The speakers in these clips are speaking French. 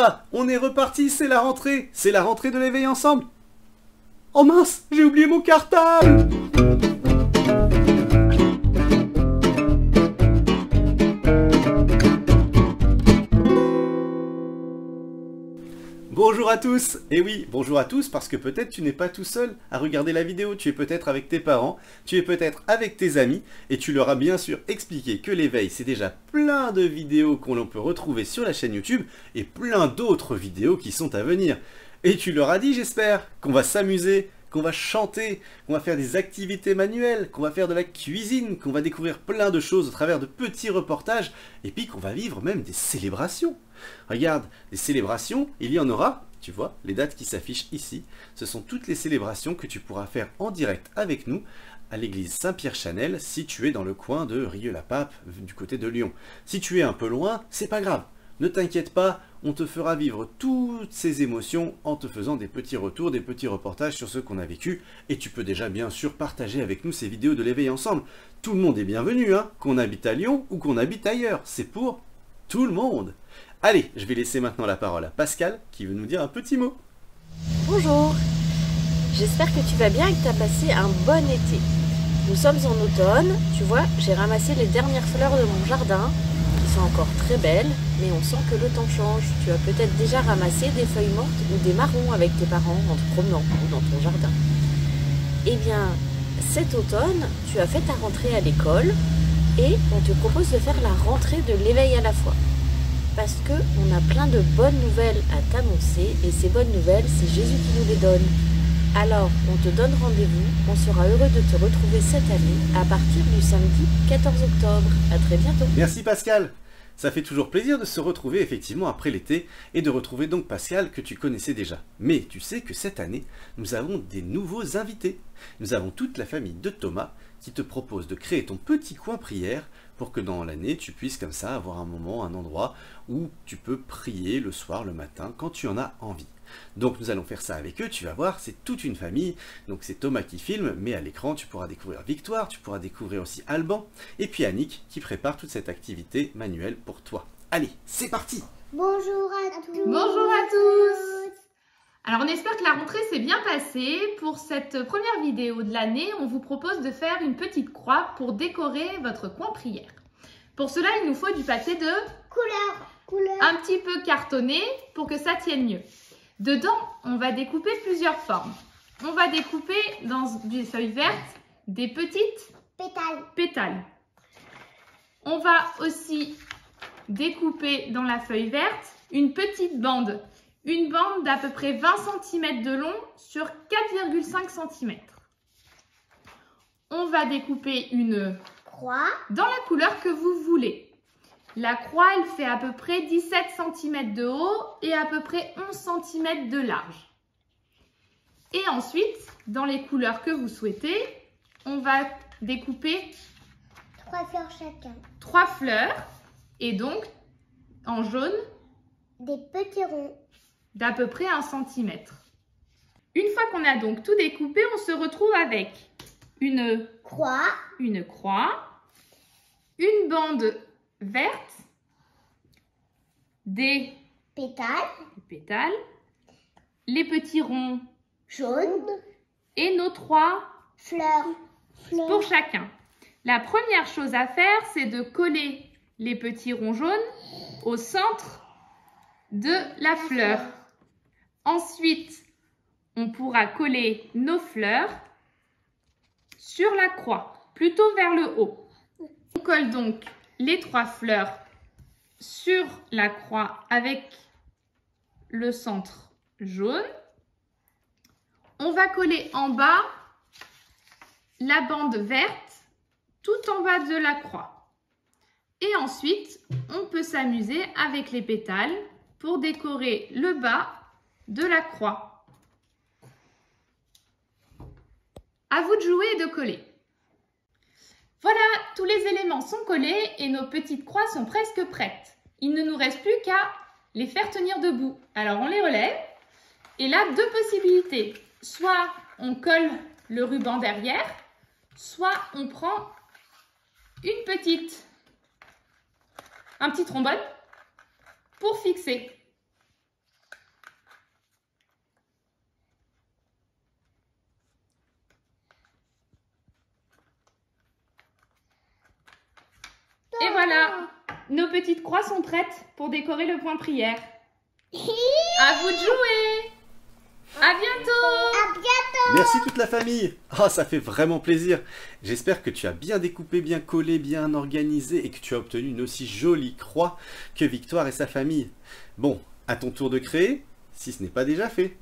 là, on est reparti, c'est la rentrée de l'éveil ensemble. Oh mince, j'ai oublié mon cartable. Bonjour à tous. Et oui, bonjour à tous parce que peut-être tu n'es pas tout seul à regarder la vidéo, tu es peut-être avec tes parents, tu es peut-être avec tes amis et tu leur as bien sûr expliqué que l'éveil c'est déjà plein de vidéos qu'on peut retrouver sur la chaîne YouTube et plein d'autres vidéos qui sont à venir. Et tu leur as dit, j'espère, qu'on va s'amuser, qu'on va chanter, qu'on va faire des activités manuelles, qu'on va faire de la cuisine, qu'on va découvrir plein de choses au travers de petits reportages, et puis qu'on va vivre même des célébrations. Regarde, des célébrations, il y en aura, tu vois, les dates qui s'affichent ici, ce sont toutes les célébrations que tu pourras faire en direct avec nous à l'église Saint-Pierre-Chanel si tu es dans le coin de Rieux-la-Pape, du côté de Lyon. Si tu es un peu loin, c'est pas grave. Ne t'inquiète pas, on te fera vivre toutes ces émotions en te faisant des petits retours, des petits reportages sur ce qu'on a vécu. Et tu peux déjà bien sûr partager avec nous ces vidéos de l'éveil ensemble. Tout le monde est bienvenu, hein, qu'on habite à Lyon ou qu'on habite ailleurs. C'est pour tout le monde. Allez, je vais laisser maintenant la parole à Pascal qui veut nous dire un petit mot. Bonjour, j'espère que tu vas bien et que tu as passé un bon été. Nous sommes en automne, tu vois, j'ai ramassé les dernières fleurs de mon jardin qui sont encore très belles, mais on sent que le temps change. Tu as peut-être déjà ramassé des feuilles mortes ou des marrons avec tes parents en te promenant ou dans ton jardin. Eh bien, cet automne, tu as fait ta rentrée à l'école et on te propose de faire la rentrée de l'éveil à la foi. Parce qu'on a plein de bonnes nouvelles à t'annoncer et ces bonnes nouvelles, c'est Jésus qui nous les donne. Alors, on te donne rendez-vous, on sera heureux de te retrouver cette année à partir du samedi 14 octobre. À très bientôt. Merci Pascal. Ça fait toujours plaisir de se retrouver effectivement après l'été et de retrouver donc Pascal que tu connaissais déjà. Mais tu sais que cette année, nous avons des nouveaux invités. Nous avons toute la famille de Thomas qui te propose de créer ton petit coin prière pour que dans l'année, tu puisses comme ça avoir un moment, un endroit où tu peux prier le soir, le matin, quand tu en as envie. Donc nous allons faire ça avec eux, tu vas voir, c'est toute une famille. Donc c'est Thomas qui filme, mais à l'écran, tu pourras découvrir Victoire, tu pourras découvrir aussi Alban, et puis Annick qui prépare toute cette activité manuelle pour toi. Allez, c'est parti! Bonjour à tous. Bonjour à tous. Alors on espère que la rentrée s'est bien passée. Pour cette première vidéo de l'année, on vous propose de faire une petite croix pour décorer votre coin prière. Pour cela, il nous faut du papier de couleur un petit peu cartonné pour que ça tienne mieux. Dedans, on va découper plusieurs formes. On va découper dans des feuilles vertes des petites pétales. On va aussi découper dans la feuille verte une petite bande. Une bande d'à peu près 20 cm de long sur 4,5 cm. On va découper une croix dans la couleur que vous voulez. La croix, elle fait à peu près 17 cm de haut et à peu près 11 cm de large. Et ensuite, dans les couleurs que vous souhaitez, on va découper 3 fleurs chacun. 3 fleurs et donc en jaune Des petits ronds. d'à peu près 1 cm. Une fois qu'on a donc tout découpé, on se retrouve avec une croix, une bande verte, des pétales, les petits ronds jaune, et nos 3 fleurs. pour chacun. La première chose à faire, c'est de coller les petits ronds jaunes au centre de la fleur. Ensuite, on pourra coller nos fleurs sur la croix, plutôt vers le haut. On colle donc les 3 fleurs sur la croix avec le centre jaune. On va coller en bas la bande verte tout en bas de la croix. Et ensuite, on peut s'amuser avec les pétales pour décorer le bas de la croix. À vous de jouer et de coller. Voilà, tous les éléments sont collés et nos petites croix sont presque prêtes. Il ne nous reste plus qu'à les faire tenir debout. Alors on les relève et là, 2 possibilités. Soit on colle le ruban derrière, soit on prend un petit trombone pour fixer. Et voilà, nos petites croix sont prêtes pour décorer le point prière. À vous de jouer. À bientôt. À bientôt. Merci toute la famille. Ah, ça fait vraiment plaisir. J'espère que tu as bien découpé, bien collé, bien organisé et que tu as obtenu une aussi jolie croix que Victoire et sa famille. Bon, à ton tour de créer, si ce n'est pas déjà fait.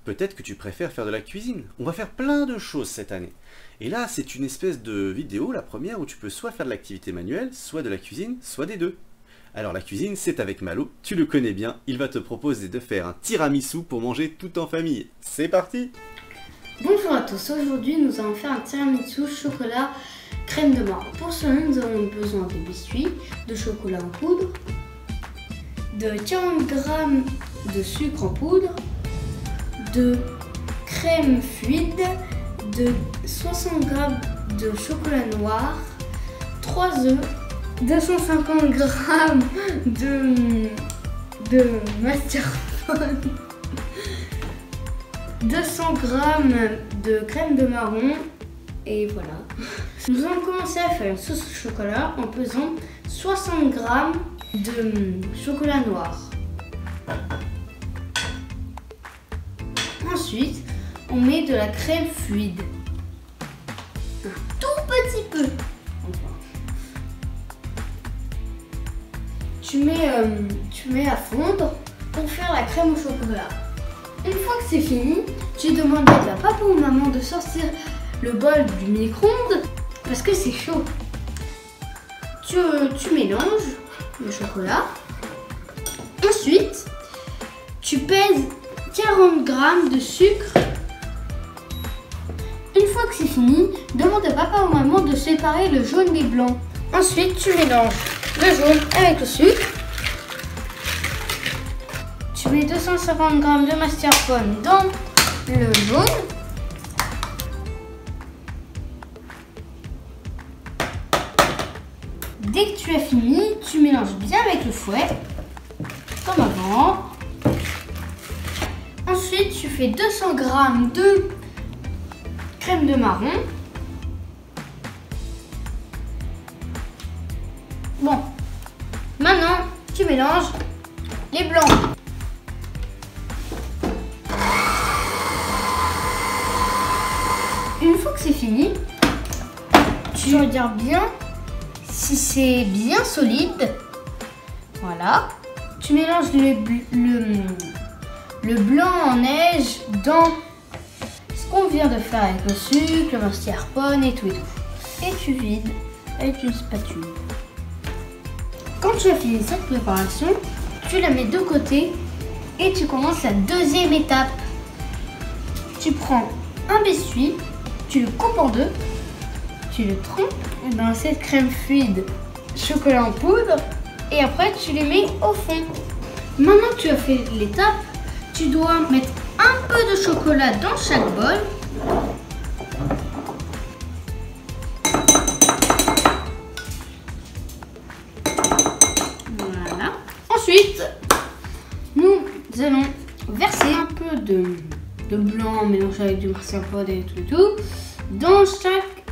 Peut-être que tu préfères faire de la cuisine. On va faire plein de choses cette année. Et là, c'est une espèce de vidéo, la première, où tu peux soit faire de l'activité manuelle, soit de la cuisine, soit des deux. Alors la cuisine, c'est avec Malo, tu le connais bien, il va te proposer de faire un tiramisu pour manger tout en famille. C'est parti! Bonjour à tous, aujourd'hui nous allons faire un tiramisu chocolat crème de marron. Pour cela nous avons besoin de biscuits, de chocolat en poudre, de 40 g de sucre en poudre, de crème fluide, de 60 g de chocolat noir, 3 œufs, 250 g de mascarpone, 200 g de crème de marron et voilà. Nous allons commencer à faire une sauce au chocolat en pesant 60 g de chocolat noir. Ensuite, on met de la crème fluide. Un tout petit peu. Tu mets à fondre pour faire la crème au chocolat. Une fois que c'est fini, tu demandes à ta papa ou maman de sortir le bol du micro-ondes parce que c'est chaud. Tu mélanges le chocolat. Ensuite, tu pèses 40 g de sucre. Une fois que c'est fini, demande à papa ou maman de séparer le jaune des blancs. Ensuite, tu mélanges le jaune avec le sucre. Tu mets 250 g de mascarpone dans le jaune. Dès que tu as fini, tu mélanges bien avec le fouet, comme avant. Ensuite, tu fais 200 g de crème de marron. Bon, maintenant, tu mélanges les blancs. Une fois que c'est fini, tu regardes bien si c'est bien solide. Voilà. Tu mélanges le blanc en neige dans ce qu'on vient de faire avec le sucre, le mascarpone et tout. Et tu vides avec une spatule. Quand tu as fini cette préparation, tu la mets de côté et tu commences la deuxième étape. Tu prends un biscuit, tu le coupes en deux, tu le trempes dans cette crème fluide chocolat en poudre et après tu les mets au fond. Maintenant que tu as fait l'étape, tu dois mettre un peu de chocolat dans chaque bol. Voilà. Ensuite, nous allons verser un peu de blanc mélangé avec du mascarpone et tout dans chaque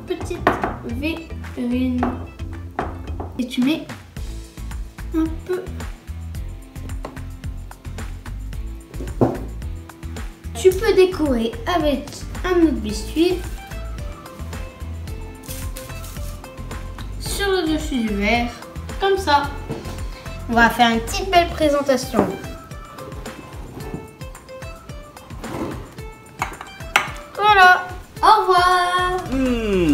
petite verrine. Et tu mets un peu. Tu peux décorer avec un autre biscuit sur le dessus du verre, comme ça. On va faire une petite belle présentation. Voilà, au revoir.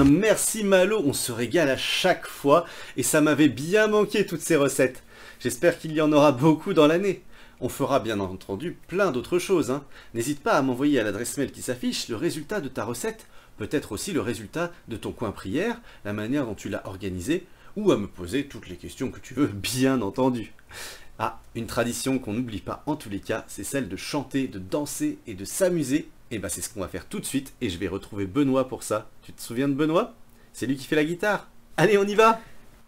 Merci Malo, on se régale à chaque fois et ça m'avait bien manqué toutes ces recettes. J'espère qu'il y en aura beaucoup dans l'année. On fera bien entendu plein d'autres choses. Hein. N'hésite pas à m'envoyer à l'adresse mail qui s'affiche le résultat de ta recette, peut-être aussi le résultat de ton coin prière, la manière dont tu l'as organisé, ou à me poser toutes les questions que tu veux, bien entendu. Ah, une tradition qu'on n'oublie pas en tous les cas, c'est celle de chanter, de danser et de s'amuser. Et bah c'est ce qu'on va faire tout de suite et je vais retrouver Benoît pour ça. Tu te souviens de Benoît? C'est lui qui fait la guitare. Allez, on y va!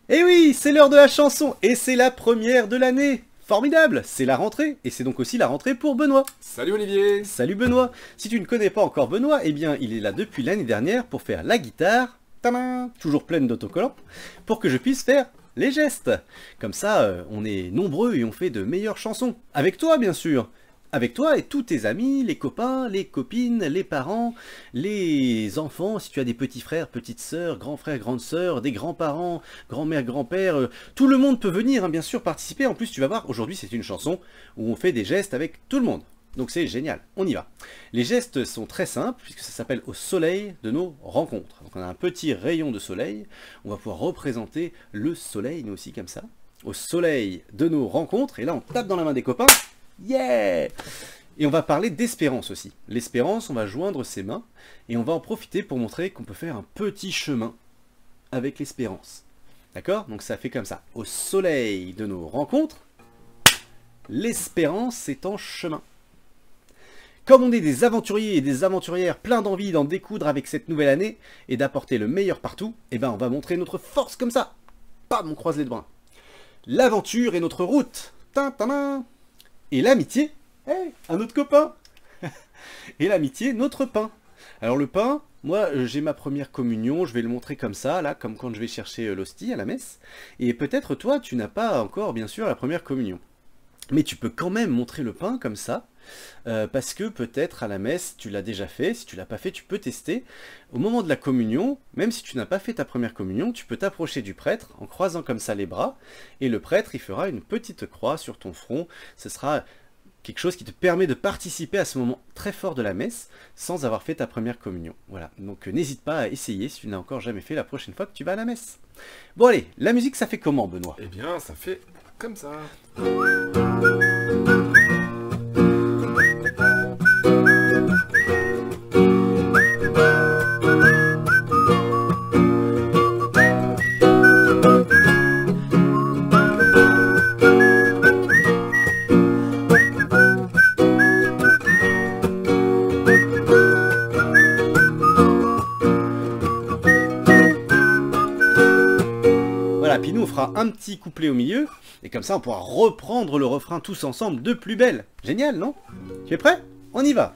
Eh oui, c'est l'heure de la chanson et c'est la première de l'année. Formidable, c'est la rentrée, et c'est donc aussi la rentrée pour Benoît. Salut Olivier. Salut Benoît. Si tu ne connais pas encore Benoît, eh bien il est là depuis l'année dernière pour faire la guitare, tadam, toujours pleine d'autocollants, pour que je puisse faire les gestes. Comme ça, on est nombreux et on fait de meilleures chansons. Avec toi, bien sûr. Avec toi et tous tes amis, les copains, les copines, les parents, les enfants, si tu as des petits frères, petites sœurs, grands frères, grandes sœurs, des grands-parents, grand-mère, grand-père, tout le monde peut venir, hein, bien sûr, participer. En plus, tu vas voir, aujourd'hui, c'est une chanson où on fait des gestes avec tout le monde. Donc c'est génial, on y va. Les gestes sont très simples, puisque ça s'appelle au soleil de nos rencontres. Donc on a un petit rayon de soleil, on va pouvoir représenter le soleil, nous aussi, comme ça. Au soleil de nos rencontres, et là on tape dans la main des copains. Yeah! Et on va parler d'espérance aussi. L'espérance, on va joindre ses mains et on va en profiter pour montrer qu'on peut faire un petit chemin avec l'espérance. D'accord? Donc ça fait comme ça. Au soleil de nos rencontres, l'espérance est en chemin. Comme on est des aventuriers et des aventurières plein d'envie d'en découdre avec cette nouvelle année et d'apporter le meilleur partout, eh ben on va montrer notre force comme ça. Bam, on croise les bras. L'aventure est notre route. Tintin. Et l'amitié, hey, un autre copain. Et l'amitié, notre pain. Alors le pain, moi j'ai ma première communion, je vais le montrer comme ça, là, comme quand je vais chercher l'hostie à la messe. Et peut-être toi, tu n'as pas encore, bien sûr, la première communion. Mais tu peux quand même montrer le pain comme ça, parce que peut-être à la messe, tu l'as déjà fait. Si tu l'as pas fait, tu peux tester. Au moment de la communion, même si tu n'as pas fait ta première communion, tu peux t'approcher du prêtre en croisant comme ça les bras, et le prêtre, il fera une petite croix sur ton front. Ce sera quelque chose qui te permet de participer à ce moment très fort de la messe, sans avoir fait ta première communion. Voilà, donc n'hésite pas à essayer si tu n'as encore jamais fait la prochaine fois que tu vas à la messe. Bon allez, la musique ça fait comment, Benoît? Eh bien, ça fait comme ça. Puis nous on fera un petit couplet au milieu, et comme ça on pourra reprendre le refrain tous ensemble de plus belle. Génial, non? Tu es prêt? On y va!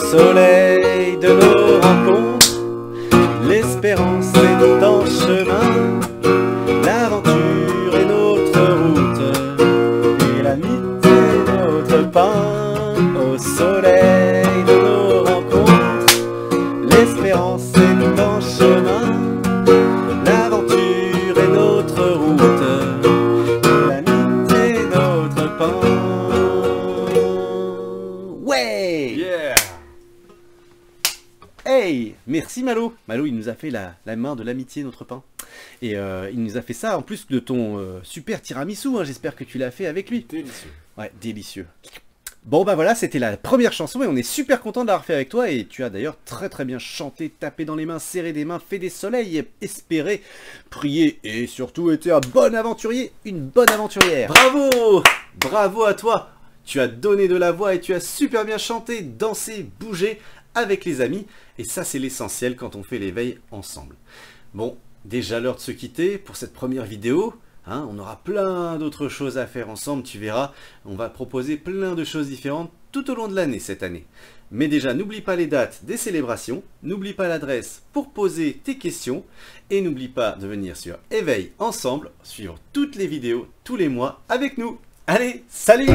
Soleil de nos rencontres, l'espérance est en chemin, l'aventure est notre route, et l'amitié notre pain. Au soleil de nos rencontres, l'espérance est en chemin, l'aventure est notre route, et l'amitié notre pain. Ouais! Yeah! Hey, merci Malo. Malo, il nous a fait la main de l'amitié, notre pain. Et il nous a fait ça en plus de ton super tiramisu, hein. J'espère que tu l'as fait avec lui. Délicieux. Ouais, délicieux. Bon bah voilà, c'était la première chanson et on est super content de l'avoir fait avec toi. Et tu as d'ailleurs très bien chanté, tapé dans les mains, serré des mains, fait des soleils, espéré, prié et surtout été un bon aventurier, une bonne aventurière. Bravo! Bravo à toi! Tu as donné de la voix et tu as super bien chanté, dansé, bougé avec les amis, et ça c'est l'essentiel quand on fait l'éveil ensemble. Bon, déjà l'heure de se quitter pour cette première vidéo, hein, on aura plein d'autres choses à faire ensemble, tu verras, on va proposer plein de choses différentes tout au long de l'année cette année. Mais déjà, n'oublie pas les dates des célébrations, n'oublie pas l'adresse pour poser tes questions et n'oublie pas de venir sur Éveil Ensemble, suivre toutes les vidéos tous les mois avec nous. Allez, salut!